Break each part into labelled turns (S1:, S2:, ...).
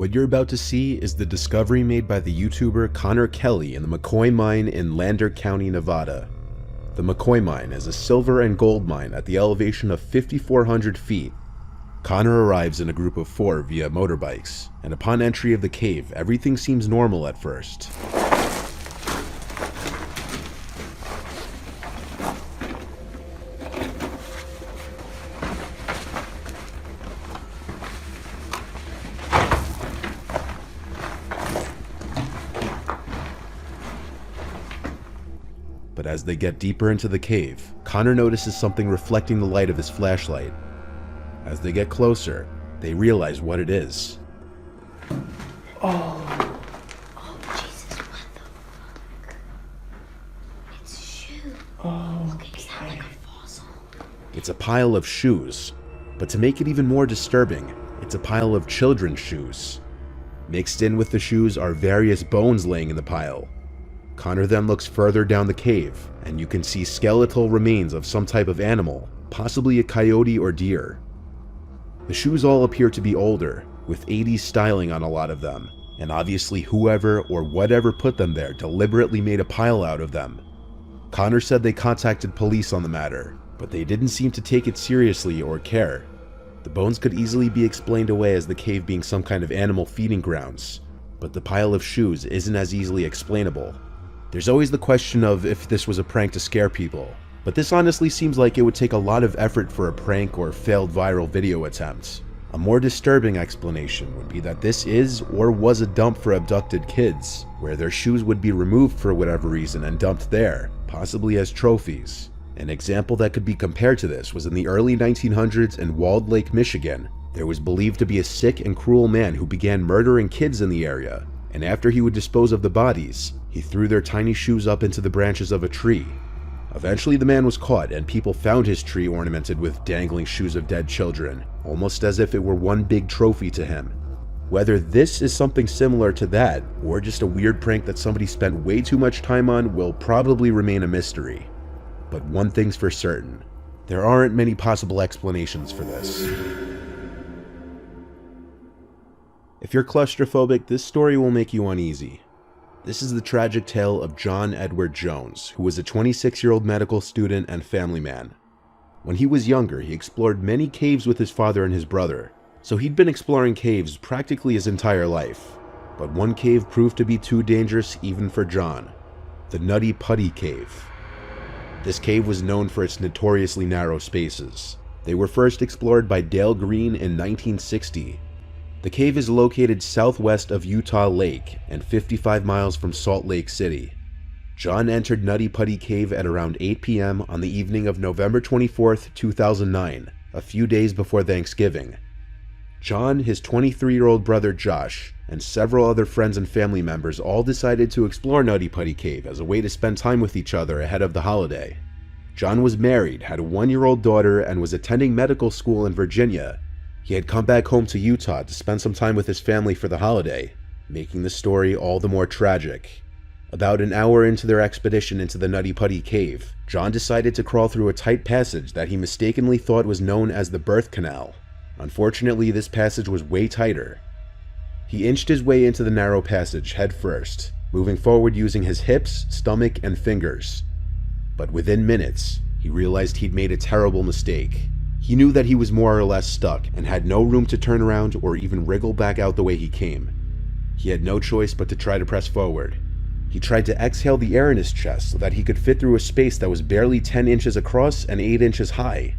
S1: What you're about to see is the discovery made by the YouTuber Connor Kelly in the McCoy Mine in Lander County, Nevada. The McCoy Mine is a silver and gold mine at the elevation of 5,400 feet. Connor arrives in a group of 4 via motorbikes, and upon entry of the cave, everything seems normal at first. But as they get deeper into the cave, Connor notices something reflecting the light of his flashlight. As they get closer, they realize what it is.
S2: Oh Jesus, what the fuck? It's shoe.
S3: Oh,
S2: Look, is that like a fossil?
S1: It's a pile of shoes, but to make it even more disturbing, it's a pile of children's shoes. Mixed in with the shoes are various bones laying in the pile. Connor then looks further down the cave, and you can see skeletal remains of some type of animal, possibly a coyote or deer. The shoes all appear to be older, with 80s styling on a lot of them, and obviously whoever or whatever put them there deliberately made a pile out of them. Connor said they contacted police on the matter, but they didn't seem to take it seriously or care. The bones could easily be explained away as the cave being some kind of animal feeding grounds, but the pile of shoes isn't as easily explainable. There's always the question of if this was a prank to scare people, but this honestly seems like it would take a lot of effort for a prank or failed viral video attempt. A more disturbing explanation would be that this is or was a dump for abducted kids, where their shoes would be removed for whatever reason and dumped there, possibly as trophies. An example that could be compared to this was in the early 1900s in Walled Lake, Michigan. There was believed to be a sick and cruel man who began murdering kids in the area, and after he would dispose of the bodies, he threw their tiny shoes up into the branches of a tree. Eventually the man was caught and people found his tree ornamented with dangling shoes of dead children, almost as if it were one big trophy to him. Whether this is something similar to that, or just a weird prank that somebody spent way too much time on, will probably remain a mystery. But one thing's for certain, there aren't many possible explanations for this. If you're claustrophobic, this story will make you uneasy. This is the tragic tale of John Edward Jones, who was a 26-year-old medical student and family man. When he was younger, he explored many caves with his father and his brother, so he'd been exploring caves practically his entire life. But one cave proved to be too dangerous even for John, the Nutty Putty Cave. This cave was known for its notoriously narrow spaces. They were first explored by Dale Green in 1960. The cave is located southwest of Utah Lake and 55 miles from Salt Lake City. John entered Nutty Putty Cave at around 8 p.m. on the evening of November 24, 2009, a few days before Thanksgiving. John, his 23-year-old brother Josh, and several other friends and family members all decided to explore Nutty Putty Cave as a way to spend time with each other ahead of the holiday. John was married, had a 1-year-old daughter, and was attending medical school in Virginia. He had come back home to Utah to spend some time with his family for the holiday, making the story all the more tragic. About an hour into their expedition into the Nutty Putty Cave, John decided to crawl through a tight passage that he mistakenly thought was known as the birth canal. Unfortunately, this passage was way tighter. He inched his way into the narrow passage head first, moving forward using his hips, stomach, and fingers. But within minutes, he realized he'd made a terrible mistake. He knew that he was more or less stuck and had no room to turn around or even wriggle back out the way he came. He had no choice but to try to press forward. He tried to exhale the air in his chest so that he could fit through a space that was barely 10 inches across and 8 inches high.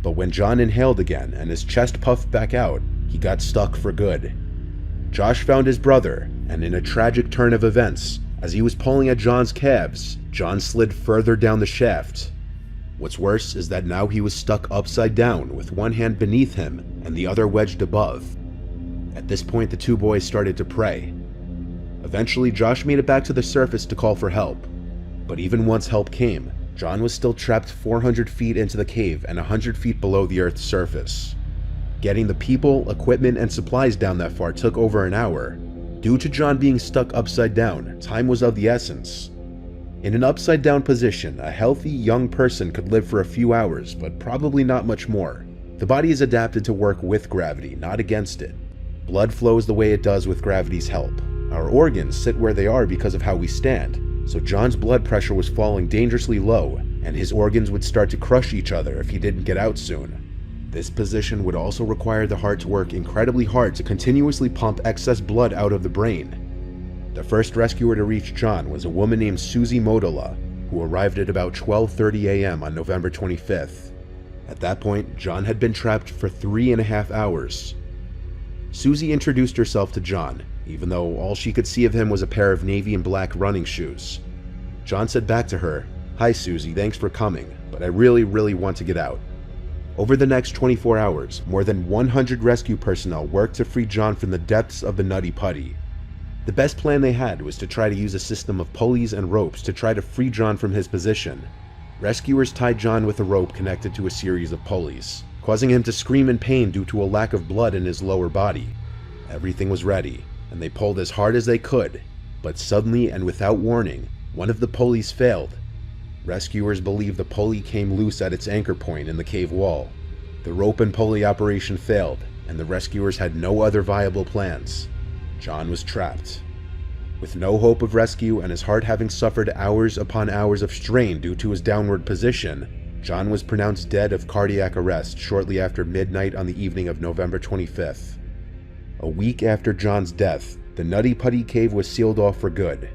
S1: But when John inhaled again and his chest puffed back out, he got stuck for good. Josh found his brother, and in a tragic turn of events, as he was pulling at John's calves, John slid further down the shaft. What's worse is that now he was stuck upside down with one hand beneath him and the other wedged above. At this point, the two boys started to pray. Eventually, Josh made it back to the surface to call for help. But even once help came, John was still trapped 400 feet into the cave and 100 feet below the Earth's surface. Getting the people, equipment, and supplies down that far took over an hour. Due to John being stuck upside down, time was of the essence. In an upside down position, a healthy young person could live for a few hours, but probably not much more. The body is adapted to work with gravity, not against it. Blood flows the way it does with gravity's help. Our organs sit where they are because of how we stand, so John's blood pressure was falling dangerously low, and his organs would start to crush each other if he didn't get out soon. This position would also require the heart to work incredibly hard to continuously pump excess blood out of the brain. The first rescuer to reach John was a woman named Susie Motola, who arrived at about 12:30 a.m. on November 25th. At that point, John had been trapped for 3.5 hours. Susie introduced herself to John, even though all she could see of him was a pair of navy and black running shoes. John said back to her, "Hi Susie, thanks for coming, but I really want to get out." Over the next 24 hours, more than 100 rescue personnel worked to free John from the depths of the Nutty Putty. The best plan they had was to try to use a system of pulleys and ropes to try to free John from his position. Rescuers tied John with a rope connected to a series of pulleys, causing him to scream in pain due to a lack of blood in his lower body. Everything was ready, and they pulled as hard as they could, but suddenly and without warning, one of the pulleys failed. Rescuers believe the pulley came loose at its anchor point in the cave wall. The rope and pulley operation failed, and the rescuers had no other viable plans. John was trapped. With no hope of rescue and his heart having suffered hours upon hours of strain due to his downward position, John was pronounced dead of cardiac arrest shortly after midnight on the evening of November 25th. A week after John's death, the Nutty Putty Cave was sealed off for good.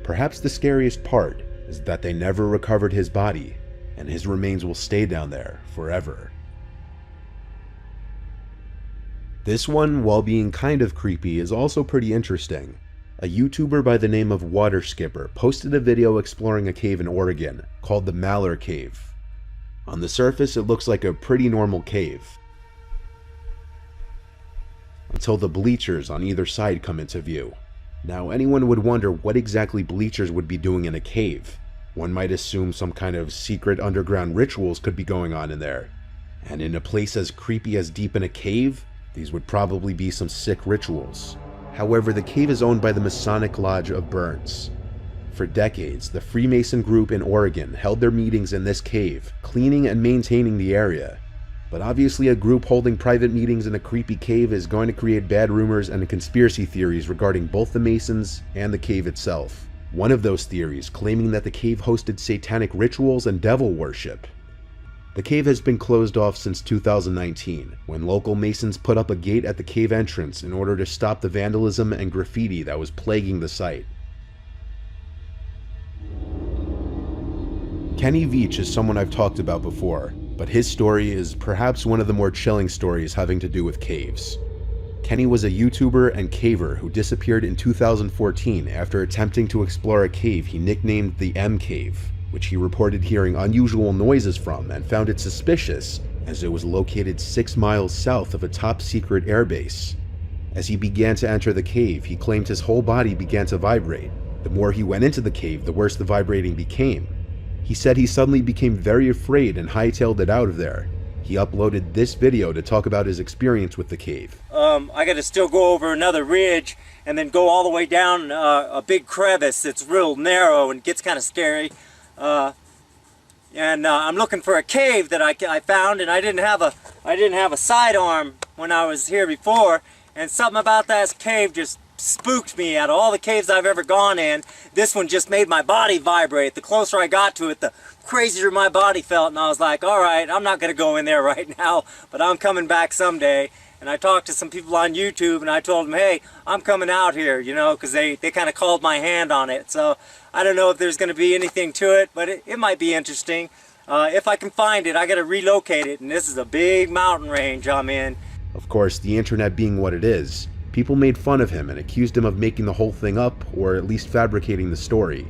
S1: Perhaps the scariest part is that they never recovered his body, and his remains will stay down there forever. This one, while being kind of creepy, is also pretty interesting. A YouTuber by the name of Water Skipper posted a video exploring a cave in Oregon called the Malheur Cave. On the surface, it looks like a pretty normal cave, until the bleachers on either side come into view. Now, anyone would wonder what exactly bleachers would be doing in a cave. One might assume some kind of secret underground rituals could be going on in there. And in a place as creepy as deep in a cave, these would probably be some sick rituals. However, the cave is owned by the Masonic Lodge of Burns. For decades, the Freemason group in Oregon held their meetings in this cave, cleaning and maintaining the area. But obviously a group holding private meetings in a creepy cave is going to create bad rumors and conspiracy theories regarding both the Masons and the cave itself. One of those theories claiming that the cave hosted satanic rituals and devil worship. The cave has been closed off since 2019, when local Masons put up a gate at the cave entrance in order to stop the vandalism and graffiti that was plaguing the site. Kenny Veach is someone I've talked about before, but his story is perhaps one of the more chilling stories having to do with caves. Kenny was a YouTuber and caver who disappeared in 2014 after attempting to explore a cave he nicknamed the M Cave, which he reported hearing unusual noises from and found it suspicious as it was located 6 miles south of a top-secret airbase. As he began to enter the cave, he claimed his whole body began to vibrate. The more he went into the cave, the worse the vibrating became. He said he suddenly became very afraid and hightailed it out of there. He uploaded this video to talk about his experience with the cave.
S3: I gotta still go over another ridge and then go all the way down a big crevice that's real narrow and gets kind of scary. I'm looking for a cave that I found, and I didn't have a sidearm when I was here before, and something about that cave just spooked me. Out of all the caves I've ever gone in, this one just made my body vibrate. The closer I got to it, the crazier my body felt, and I was like, all right, I'm not gonna go in there right now, but I'm coming back someday. And I talked to some people on YouTube, and I told them, hey, I'm coming out here, you know, because they kind of called my hand on it. So I don't know if there's going to be anything to it, but it might be interesting. If I can find it, I got to relocate it, and this is a big mountain range I'm in.
S1: Of course, the internet being what it is, people made fun of him and accused him of making the whole thing up, or at least fabricating the story.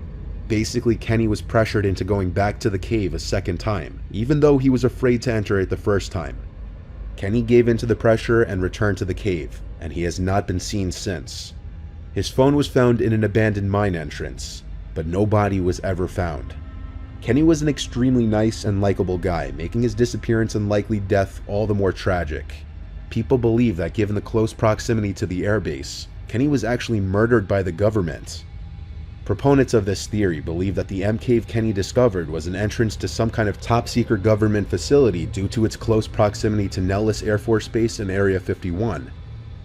S1: Basically, Kenny was pressured into going back to the cave a second time, even though he was afraid to enter it the first time. Kenny gave in to the pressure and returned to the cave, and he has not been seen since. His phone was found in an abandoned mine entrance, but no body was ever found. Kenny was an extremely nice and likable guy, making his disappearance and likely death all the more tragic. People believe that given the close proximity to the airbase, Kenny was actually murdered by the government. Proponents of this theory believe that the M Cave Kenny discovered was an entrance to some kind of top-secret government facility due to its close proximity to Nellis Air Force Base and Area 51.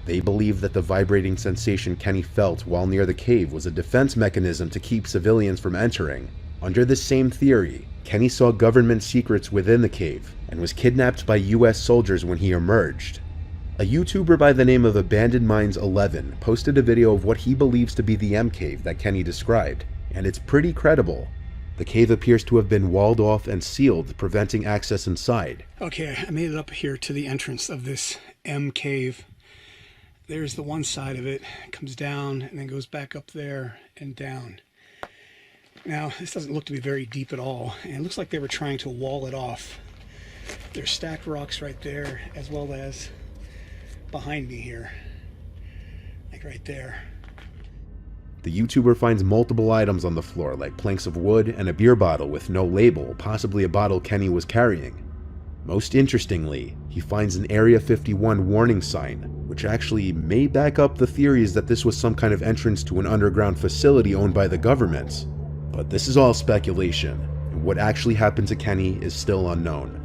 S1: They believe that the vibrating sensation Kenny felt while near the cave was a defense mechanism to keep civilians from entering. Under this same theory, Kenny saw government secrets within the cave and was kidnapped by US soldiers when he emerged. A YouTuber by the name of Abandoned Mines 11 posted a video of what he believes to be the M cave that Kenny described, and it's pretty credible. The cave appears to have been walled off and sealed, preventing access inside.
S4: Okay, I made it up here to the entrance of this M cave. There's the one side of it, comes down and then goes back up there and down. Now, this doesn't look to be very deep at all, and it looks like they were trying to wall it off. There's stacked rocks right there, as well as behind me here, like right there.
S1: The YouTuber finds multiple items on the floor, like planks of wood and a beer bottle with no label, possibly a bottle Kenny was carrying. Most interestingly, he finds an Area 51 warning sign, which actually may back up the theories that this was some kind of entrance to an underground facility owned by the government. But this is all speculation, and what actually happened to Kenny is still unknown.